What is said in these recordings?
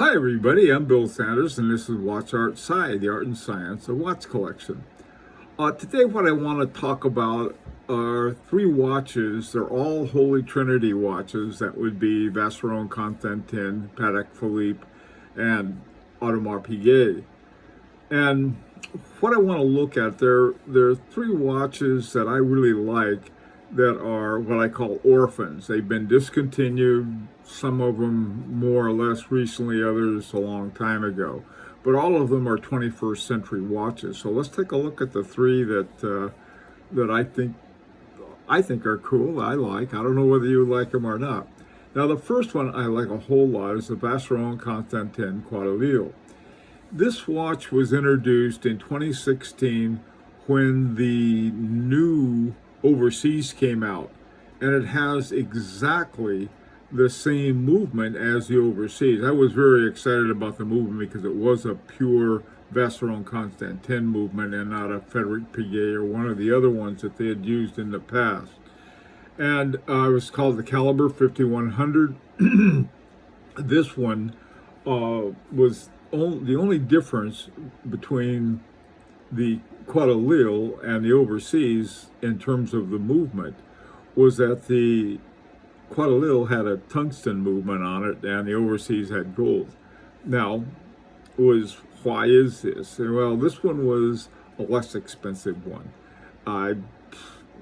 Hi everybody, I'm Bill Sanders and this is Watch Art Sci, the art and science of watch collection. Today what I want to talk about are three watches. They're all Holy Trinity watches. That would be Vacheron, Constantin, Patek, Philippe, and Audemars Piguet. And what I want to look at, there are three watches that I really like that are what I call orphans. They've been discontinued, some of them more or less recently, others a long time ago. But all of them are 21st century watches. So let's take a look at the three that I think are cool, I like. I don't know whether you like them or not. Now the first one I like a whole lot is the Vacheron Constantin Quai. This watch was introduced in 2016 when the new overseas came out, and it has exactly the same movement as the overseas. I was very excited about the movement because it was a pure Vacheron Constantin movement and not a Frederic Piguet or one of the other ones that they had used in the past. And it was called the Caliber 5100. This one was the only difference between the Quai and the overseas in terms of the movement was that the Quai had a tungsten movement on it and the overseas had gold. Now, why is this? Well, this one was a less expensive one. Around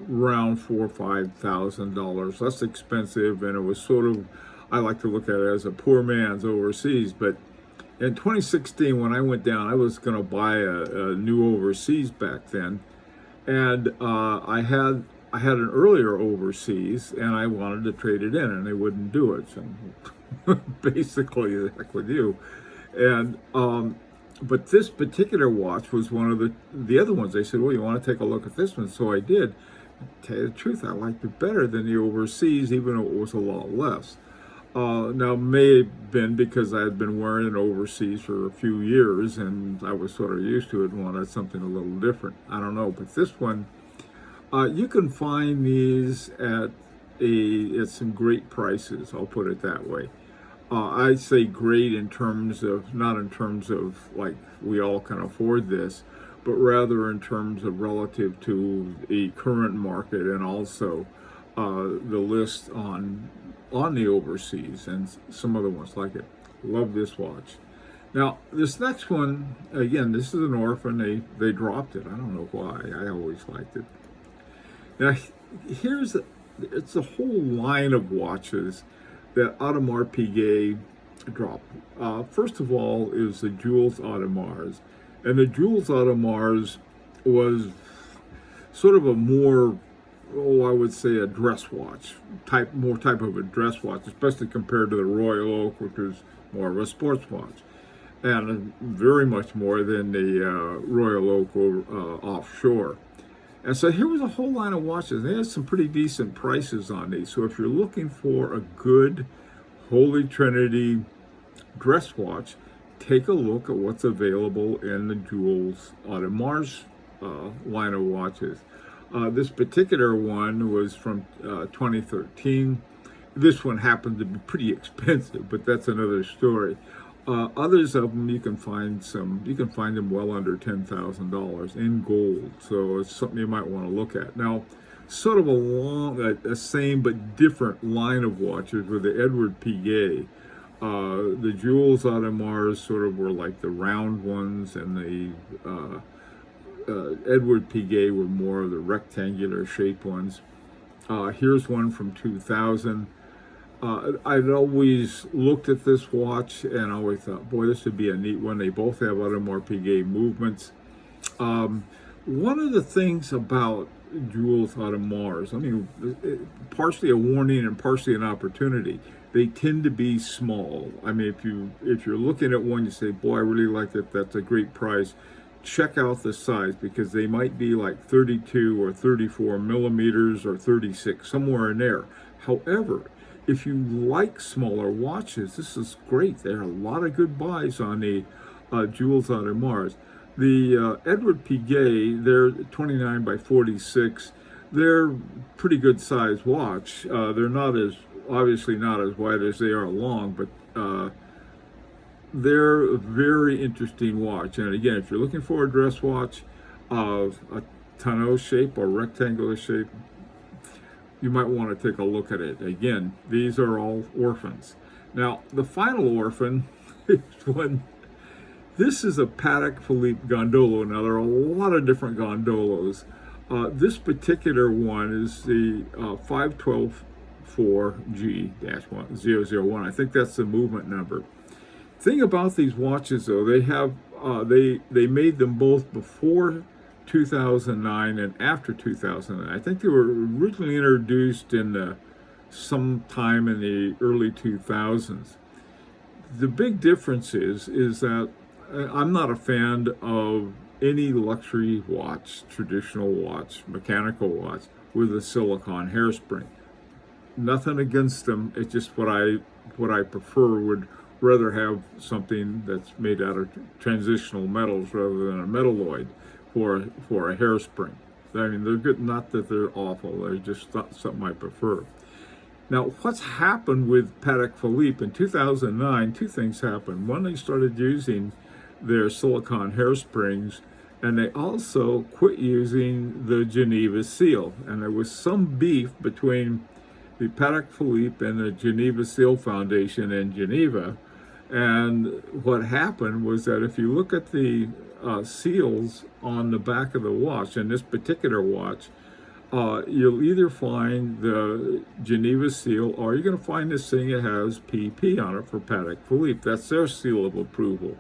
$4,000 or $5,000 less expensive, and it was sort of, I like to look at it as a poor man's overseas. But in 2016, when I went down, I was going to buy a new overseas back then, and I had an earlier overseas, and I wanted to trade it in, and they wouldn't do it. So basically, the heck with you. And but this particular watch was one of the other ones. They said, "Well, you want to take a look at this one?" So I did. To tell you the truth, I liked it better than the overseas, even though it was a lot less. Now, may have been because I had been wearing it overseas for a few years and I was sort of used to it and wanted something a little different. I don't know, but this one, you can find these at some great prices. I'll put it that way. I say great in terms of, not in terms of like we all can afford this, but rather in terms of relative to the current market and also the list on the overseas and some other ones like it. Love this watch. Now this next one, again, this is an orphan. They dropped it. I don't know why. I always liked it. Now it's a whole line of watches that Audemars Piguet dropped. First of all is the Jules Audemars, and the Jules Audemars was sort of a more, I would say a dress watch more type of a dress watch, especially compared to the Royal Oak, which was more of a sports watch, and very much more than the Royal Oak offshore. And so here was a whole line of watches. They had some pretty decent prices on these. So if you're looking for a good Holy Trinity dress watch, take a look at what's available in the Jules Audemars line of watches. This particular one was from 2013. This one happened to be pretty expensive, but that's another story. Others of them you can find them well under $10,000 in gold. So it's something you might want to look at. Now, sort of a same but different line of watches with the Edward Piguet. The Jules Audemars sort of were like the round ones, and the Edward Piguet were more of the rectangular shaped ones. Here's one from 2000. I'd always looked at this watch and always thought, boy, this would be a neat one. They both have Audemars Piguet movements. One of the things about Jules Audemars, I mean, partially a warning and partially an opportunity. They tend to be small. I mean, if you're looking at one, you say, boy, I really like it. That's a great price. Check out the size, because they might be like 32 or 34 millimeters or 36, somewhere in there. However, if you like smaller watches, this is great. There are a lot of good buys on the Jules Audemars. The Edward Piguet, they're 29 by 46. They're pretty good size watch. They're not as, obviously not as wide as they are long, but they're a very interesting watch. And again, if you're looking for a dress watch of a tonneau shape or rectangular shape, you might want to take a look at it. Again, these are all orphans. Now, the final orphan is one. This is a Patek Philippe Gondolo. Now, there are a lot of different Gondolos. This particular one is the 5124G-10001. I think that's the movement number. Thing about these watches, though, they have they made them both before 2009 and after 2009. I think they were originally introduced in sometime in the early 2000s. The big difference is that I'm not a fan of any luxury watch, traditional watch, mechanical watch with a silicone hairspring. Nothing against them. It's just what I prefer. Would rather have something that's made out of transitional metals rather than a metalloid for a hairspring. I mean, they're good. Not that they're awful. They're just not something I prefer. Now, what's happened with Patek Philippe in 2009? Two things happened. One, they started using their silicone hairsprings, and they also quit using the Geneva seal. And there was some beef between the Patek Philippe and the Geneva Seal Foundation in Geneva. And what happened was that if you look at the seals on the back of the watch, in this particular watch, you'll either find the Geneva seal, or you're going to find this thing that has PP on it for Patek Philippe. That's their seal of approval.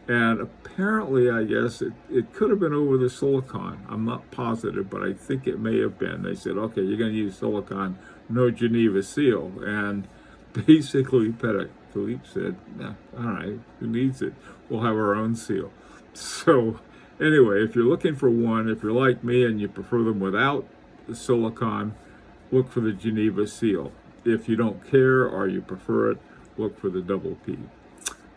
And apparently, I guess, it could have been over the silicone. I'm not positive, but I think it may have been. They said, okay, you're going to use silicone, no Geneva seal. And basically, Patek Philippe said, nah, all right, who needs it? We'll have our own seal. So anyway, if you're looking for one, if you're like me and you prefer them without the silicone, look for the Geneva seal. If you don't care or you prefer it, look for the double P.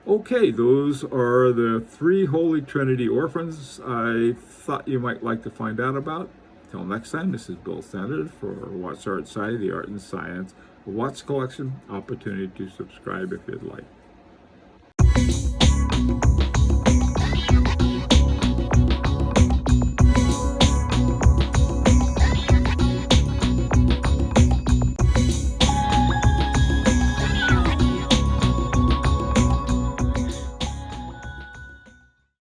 Okay, those are the 3 Holy Trinity orphans I thought you might like to find out about. Till next time, this is Bill Standard for Watch Art Side, the Art and Science of Watch Collection. Opportunity to subscribe if you'd like.